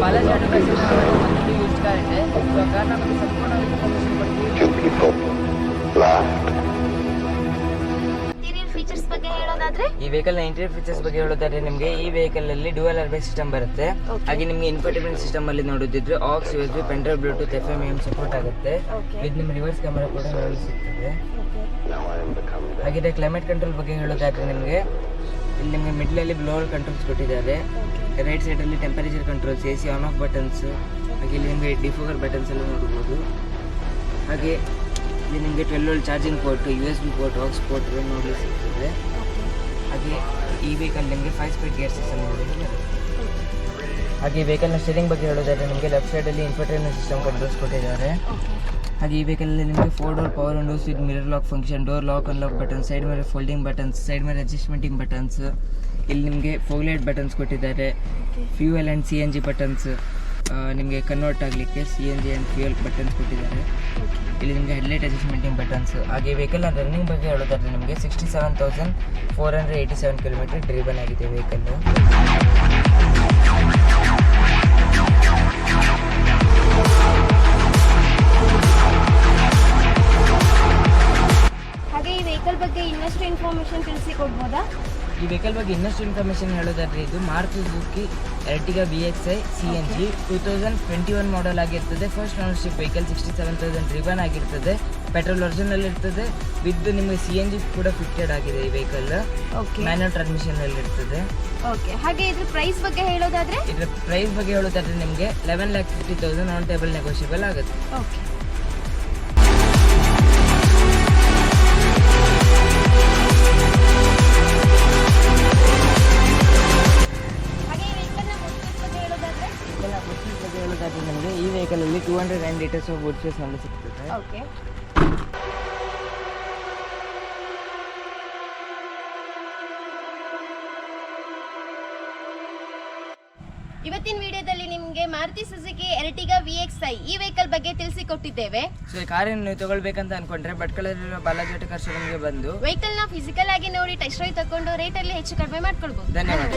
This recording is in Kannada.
ಬಾಲಾಜಿ ಆಟೋಕಾರ್ಸ್ ಒಂದು ಯೂಸ್ಡ್ ಕಾರ್ ಇದೆ. ಸೊ ಕಾರ್ನ ಬಗ್ಗೆ ಸಂಪೂರ್ಣ ಇನ್ಫಾರ್ಮೇಷನ್ ಕೊಡ್ತೀವಿ. ಈ ವೆಹಿಕಲ್ ನ ಇಂಟೀರಿಯರ್ ಫೀಚರ್ಸ್ ಬಗ್ಗೆ ಹೇಳೋದಾದ್ರೆ ನಿಮಗೆ ಈ ವೆಹಿಕಲ್ ಅಲ್ಲಿ ಡ್ಯುಯಲ್ ಏರ್ಬ್ಯಾಗ್ ಸಿಸ್ಟಮ್ ಬರುತ್ತೆ. ಹಾಗೆ ನಿಮಗೆ ಇನ್ಫೋಟೈನ್ಮೆಂಟ್ ಸಿಸ್ಟಮ್ ಅಲ್ಲಿ ನೋಡೋದಿದ್ರೆ aux USB pen drive Bluetooth FM AM support ಆಗುತ್ತೆ. ವಿತ್ ನಿಮ್ಮ ರಿವರ್ಸ್ ಕ್ಯಾಮೆರಾ ಕೂಡ ಸಿಗ್ತದೆ. ಹಾಗೆ ಕ್ಲೈಮೇಟ್ ಕಂಟ್ರೋಲ್ ಬಗ್ಗೆ ಹೇಳೋದಾದ್ರೆ ನಿಮಗೆ ಇಲ್ಲಿ ನಿಮಗೆ ಮಿಡ್ಲ್ ಅಲ್ಲಿ ಬ್ಲೋವರ್ ಕಂಟ್ರೋಲ್ಸ್ ಕೊಟ್ಟಿದ್ದಾರೆ. ರೈಟ್ ಸೈಡ್ ಅಲ್ಲಿ temperature controls, AC on off buttons, ಹಾಗೆ ಇಲ್ಲಿ ನಿಮಗೆ ಡಿಫೋಗರ್ ಬಟನ್ಸ್ ಎಲ್ಲ ನೋಡಬಹುದು. ಹಾಗೆ ಇಲ್ಲಿ ನಿಮಗೆ 12 volt charging port, USB port, aux port ನೋಡಿ ಸಿಗ್ತದೆ. ಹಾಗೆ ಈ ವೆಹಿಕಲ್ ನಿಮಗೆ 5 ಸ್ಪೀಡ್ ಗೇರ್ ಸಿಸ್ಟಮ್ ಇದೆ. ಹಾಗೆ ಈ ವೆಹಿಕಲ್ನ ಸ್ಟೀರಿಂಗ್ ಬಗ್ಗೆ ಹೇಳೋದಾದ್ರೆ ನಿಮಗೆ ಲೆಫ್ಟ್ ಸೈಡಲ್ಲಿ ಇನ್ಫೋಟೈನ್ಮೆಂಟ್ ಸಿಸ್ಟಮ್ ಕಂಟ್ರೋಲ್ಸ್ ಕೊಟ್ಟಿದ್ದಾರೆ. ಹಾಗೆ ಈ ವೆಹಿಕಲಲ್ಲಿ ನಿಮಗೆ 4 door power Windows with mirror lock function, door lock unlock button, side ಮೇಲೆ ಫೋಲ್ಡಿಂಗ್ ಬಟನ್ಸ್, ಸೈಡ್ ಮೇಲೆ ಅಡ್ಜಸ್ಟ್ಮೆಂಟಿಂಗ್ ಬಟನ್ಸ್, ಇಲ್ಲಿ ನಿಮಗೆ ಫೋಗ್ಲೈಟ್ ಬಟನ್ಸ್ ಕೊಟ್ಟಿದ್ದಾರೆ. ಫ್ಯೂಯಲ್ ಆ್ಯಂಡ್ CNG ಬಟನ್ಸ್, ನಿಮಗೆ ಕನ್ವರ್ಟ್ ಆಗಲಿಕ್ಕೆ CNG ಆ್ಯಂಡ್ ಫ್ಯೂಯಲ್ ಬಟನ್ಸ್ ಕೊಟ್ಟಿದ್ದಾರೆ. ಇಲ್ಲಿ ನಿಮಗೆ ಹೆಡ್ಲೈಟ್ ಅಡ್ಜಸ್ಟ್ಮೆಂಟಿಂಗ್ ಬಟನ್ಸ್. ಹಾಗೆ ವೆಹಿಕಲ್ನ ರನ್ನಿಂಗ್ ಬಗ್ಗೆ ಹೇಳೋದಾದ್ರೆ ನಿಮಗೆ 67,487 ಕಿಲೋಮೀಟರ್ ಡ್ರಿವನ್ ಆಗಿದೆ ವೆಹಿಕಲ್ಲು. ಹಾಗೆ ಈ ವೆಹಿಕಲ್ ಬಗ್ಗೆ ಇನ್ನಷ್ಟು ಇನ್ಫಾರ್ಮೇಷನ್ ತಿಳಿಸಿಕೊಡ್ಬೋದಾ? ಈ ವೆಹಿಕಲ್ ಬಗ್ಗೆ ಇನ್ನಷ್ಟು ಇನ್ಫಾರ್ಮೇಷನ್ ಹೇಳೋದಾದ್ರೆ ಇದು Maruti Suzuki Ertiga VXi CNG 2021 model ಆಗಿರ್ತದೆ. ಫಸ್ಟ್ ಓನರ್ಶಿಪ್ ವೆಹಿಕಲ್ 67,000 ಡ್ರಿವನ್ ಆಗಿರ್ತದೆ. ಪೆಟ್ರೋಲ್ ಒರಿಜಿನಲ್ ಇರ್ತದೆ. ವಿತ್ ನಿಮಗೆ CNG ಕೂಡ ಫಿಟ್ಟೆಡ್ ಆಗಿದೆ ಈ ವೆಹಿಕಲ್. ಮ್ಯಾನ್ಯುವಲ್ ಟ್ರಾನ್ಸ್ಮಿಷನ್ ಅಲ್ಲಿ ಇರ್ತದೆ. ಹಾಗೆ ಇದ್ರ ಪ್ರೈಸ್ ಬಗ್ಗೆ ಹೇಳೋದಾದ್ರೆ ನಿಮಗೆ 11,50,000 ಆನ್ ಟೇಬಲ್ ನೆಗೋಷಿಯಬಲ್ ಆಗುತ್ತೆ. ನಮಗೆ ಈ ವೆಹಿಕಲ್ ಅಲ್ಲಿ 209 ಲೀಟರ್ಸ್ ಆಫ್ ವುಡ್ ಸ್ಪೇಸ್ ನಲ್ಲಿ ಸಿಗ್ತದೆ. ಇವತ್ತಿನ ವಿಡಿಯೋದಲ್ಲಿ ನಿಮಗೆ ಮಾರುತಿ ಸುಜುಕಿ ಎರ್ಟಿಗಾ VXi ಈ ವೆಹಿಕಲ್ ಬಗ್ಗೆ ತಿಳಿಸಿಕೊಟ್ಟಿದ್ದೇವೆ. ಸೊ ಈ ಕಾರನ್ನು ನೀವು ತಗೊಳ್ಬೇಕಂತ ಅನ್ಕೊಂಡ್ರೆ ಭಟ್ಕಳದಲ್ಲಿರೋ ಬಾಲಾಜಿ ಆಟೋಕಾರ್ಸ್ ಶೋರೂಮ್ಗೆ ಬಂದು ವೆಹಿಕಲ್ ನ ಫಿಸಿಕಲ್ ಆಗಿ ನೋಡಿ ಟೆಸ್ಟ್ ಡ್ರೈವ್ ತಗೊಂಡು ರೇಟ್ ಅಲ್ಲಿ ಹೆಚ್ಚು ಕಡಿಮೆ ಮಾಡ್ಕೊಳ್ಬಹುದು. ಧನ್ಯವಾದ.